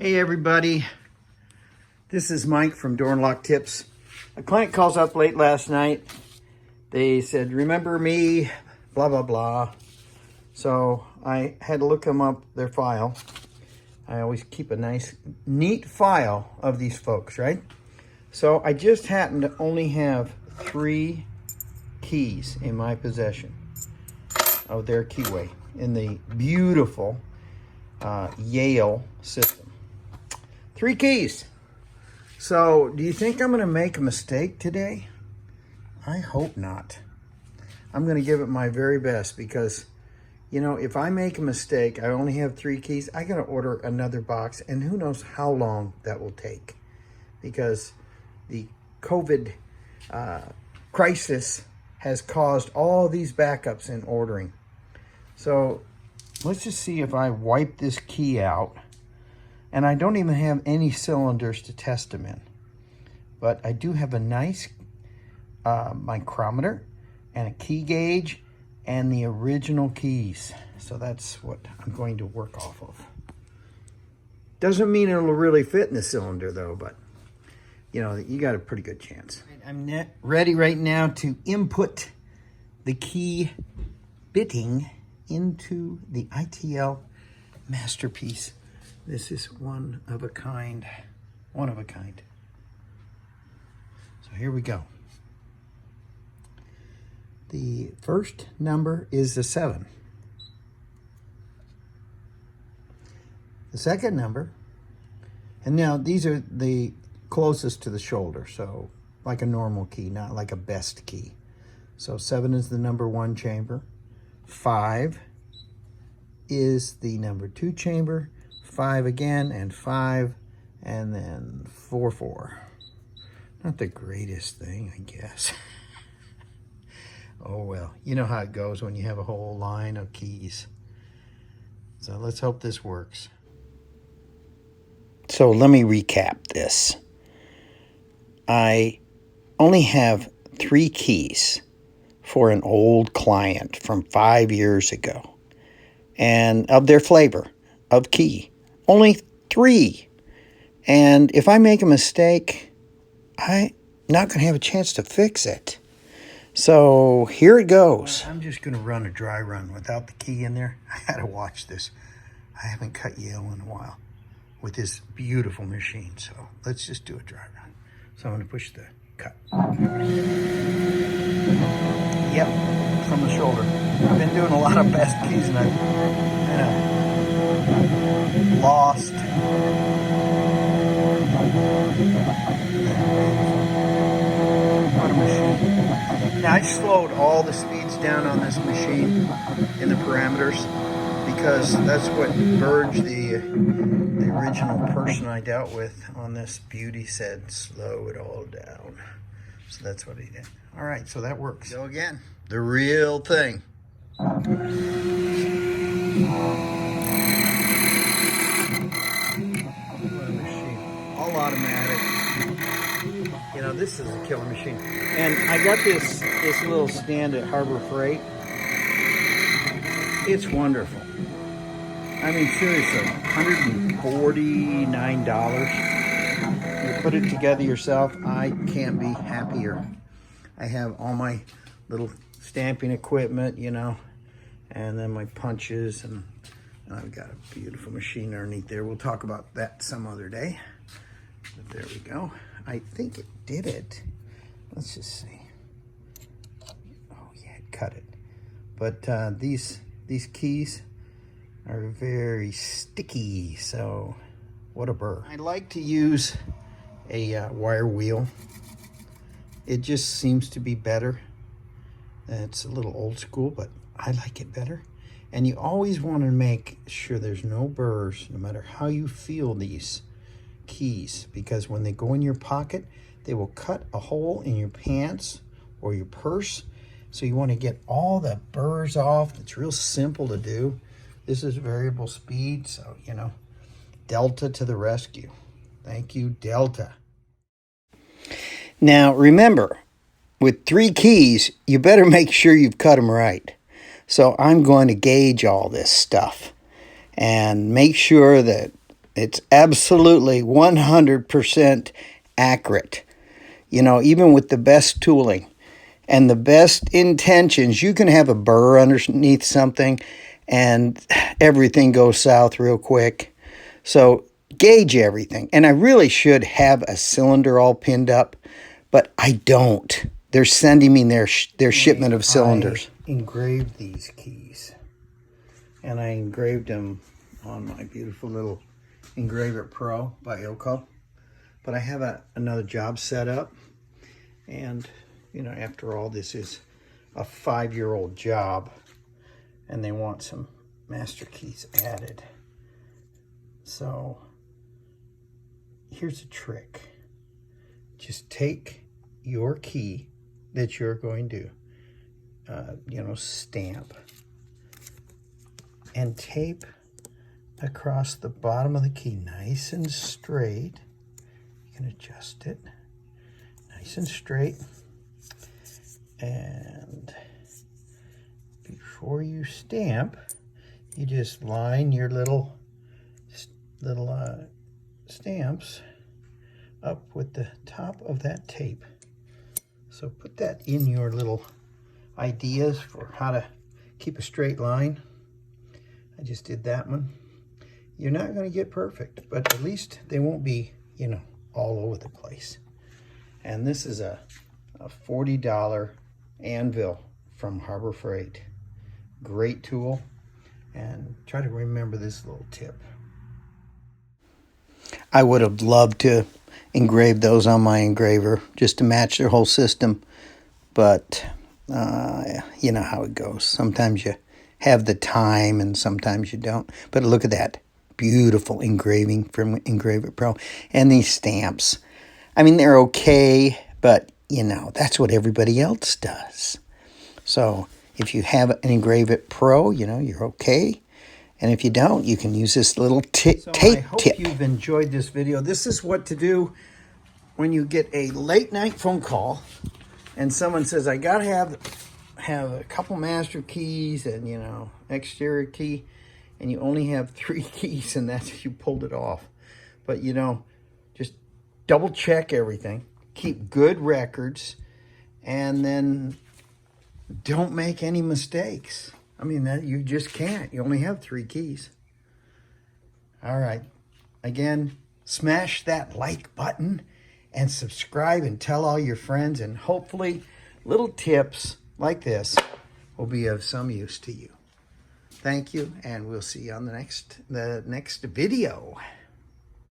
Hey everybody, this is Mike from Door and Lock Tips. A client calls up late last night. They said, remember me, blah, blah, blah. So I had to look them up, their file. I always keep a nice, neat file of these folks, right? So I just happen to only have 3 keys in my possession of their keyway in the beautiful Yale system. 3 keys. So, do you think I'm going to make a mistake today? I hope not. I'm going to give it my very best because, you know, if I make a mistake, I only have 3 keys, I got to order another box, and who knows how long that will take. Because the COVID crisis has caused all these backups in ordering. So, let's just see if I wipe this key out. And I don't even have any cylinders to test them in. But I do have a nice micrometer and a key gauge and the original keys. So that's what I'm going to work off of. Doesn't mean it'll really fit in the cylinder though, but you know, you got a pretty good chance. I'm ready right now to input the key bitting into the ITL Masterpiece. This is one of a kind. So here we go. The first number is the 7. The second number, and now these are the closest to the shoulder, so like a normal key, not like a best key. So 7 is the number 1 chamber. 5 is the number 2 chamber. 5 again, and 5, and then 4, 4. Not the greatest thing, I guess. Oh well, you know how it goes when you have a whole line of keys. So let's hope this works. So let me recap this. I only have 3 keys for an old client from 5 years ago, and of their flavor of key. Only 3. And if I make a mistake, I'm not going to have a chance to fix it. So here it goes. I'm just going to run a dry run without the key in there. I had to watch this. I haven't cut Yale in a while with this beautiful machine. So let's just do a dry run. So I'm going to push the cut. Yep, from the shoulder. I've been doing a lot of best keys and I've kind of lost. What a machine. Now I slowed all the speeds down on this machine in the parameters because that's what Verge, the original person I dealt with on this beauty, said slow it all down. So that's what he did. All right, so that works. So again, the real thing. All automatic. You know, this is a killer machine. And I got this little stand at Harbor Freight. It's wonderful. I mean, seriously, $149. You put it together yourself. I can't be happier. I have all my little stamping equipment, you know, and then my punches, and I've got a beautiful machine underneath there. We'll talk about that some other day. But there we go. I think it did it. Let's just see. Oh yeah, it cut it. But these keys are very sticky, so what a burr. I like to use a wire wheel. It just seems to be better. It's a little old school, but I like it better. And you always want to make sure there's no burrs, no matter how you feel these keys, because when they go in your pocket, they will cut a hole in your pants or your purse. So you want to get all the burrs off. It's real simple to do. This is variable speed, so, you know, Delta to the rescue. Thank you, Delta. Now, remember, with 3 keys, you better make sure you've cut them right. So I'm going to gauge all this stuff and make sure that It's absolutely 100% accurate. You know, even with the best tooling and the best intentions, you can have a burr underneath something and everything goes south real quick. So gauge everything. And I really should have a cylinder all pinned up, but I don't. They're sending me their shipment of cylinders. I engraved these keys, and I engraved them on my beautiful little Engraver Pro by Ilko. But I have another job set up, and you know, after all, this is a 5-year-old job, and they want some master keys added. So here's a trick. Just take your key that you're going to, you know, stamp, and tape across the bottom of the key nice and straight. You can adjust it nice and straight. And before you stamp, you just line your little stamps up with the top of that tape. So put that in your little ideas for how to keep a straight line. I just did that one. You're not going to get perfect, but at least they won't be, you know, all over the place. And this is a $40 anvil from Harbor Freight. Great tool. And try to remember this little tip. I would have loved to engrave those on my engraver just to match their whole system, but you know how it goes. Sometimes you have the time and sometimes you don't. But look at that beautiful engraving from Engraver Pro. And these stamps, I mean, they're okay, but you know, that's what everybody else does. So if you have an Engraver Pro, you know, you're okay. And if you don't, you can use this little tape tip. I hope you've enjoyed this video. This is what to do when you get a late night phone call and someone says, I gotta have a couple master keys and, you know, exterior key, and you only have 3 keys, and that's, you pulled it off. But, you know, just double check everything, keep good records, and then don't make any mistakes. I mean, that you just can't. You only have 3 keys. All right. Again, smash that like button and subscribe and tell all your friends. And hopefully little tips like this will be of some use to you. Thank you, and we'll see you on the next video.